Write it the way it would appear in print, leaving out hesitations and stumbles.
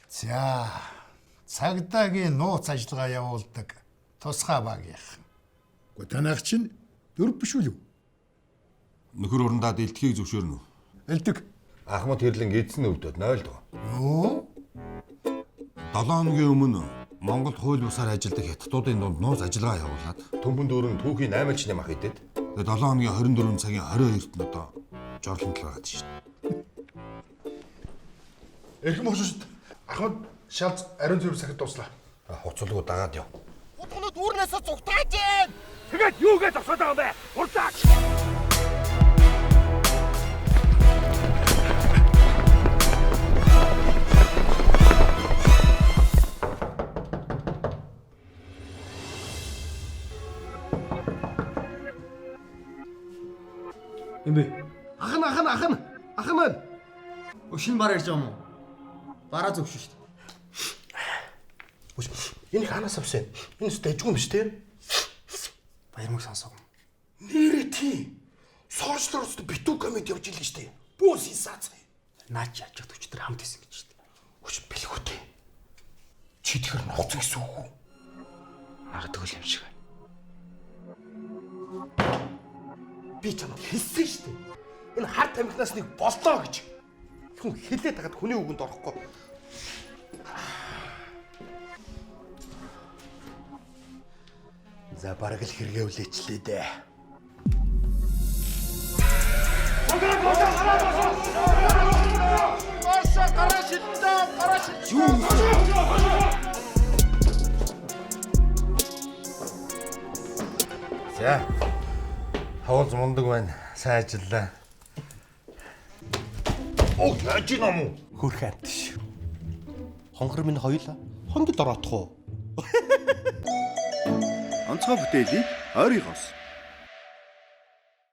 За цагдаагийн нууц ажиллагаа явуулдаг тусгай багийнхан. Гэхдээ танайх чинь дөрв биш үү? Нөхөр урандаа дэлтхийг зөвшөөрнө үү? Элдэг. Ахмад хэрлэн эзэн өвдөд 0 доо. Юу? 7 хоногийн өмнө Монголд хууль бусаар ажилладаг хятадуудын дунд нууц ажиллагаа явуулаад Төмбөн дүүрэн түүхийн 8 жилийн мах идэд. тэгээд 7 хоногийн 24 цагийн 22-т нь одоо жорлон талгаад шин. Эрхэм хошигт Ахмад шалц ариун зүрх сахид дуслаа. Хуцалгуу дагаад яв. Утганы дүүрнээс зүгтааж байна. Тэгээд юугээ зогсоод байгаа юм бэ? Урлаа. Юм бэ? Ахын маань. Шинэ бараа ирж байгаа юм уу? Бараа зөвшөө шүү дээ. Энэ хаанаас авсан? Энэ ч дэжгүй юм биш үү? Баярмаг сонсоо. Нэрээ тийм. Сорчлоор өстө битүү комеди явж илээ штэ. Бүүс хийсаац. Наач яачих төчтөр хамт исэн гэж шүү дээ. Хүч бэлгүүтэй. Чи тэр ноцсон гэсэн үг үү? Магадгүй л юм шиг байна. Би чамд хэлсэн штэ. Энэ хар тамхинаас нэг болтоо гэж. Хүн хэлээд тагаад хүний үгэнд орохгүй. За бараг л хэрэгэвлээчлээ дээ. За. Хавуулж мундаг байна. Сайн ажиллаа. Оо, яаж юм уу? Хөрх амтш. Хонгор минь хоёулаа. Хонгод ороодох уу? Онцгой бүтээлийг ойрын хос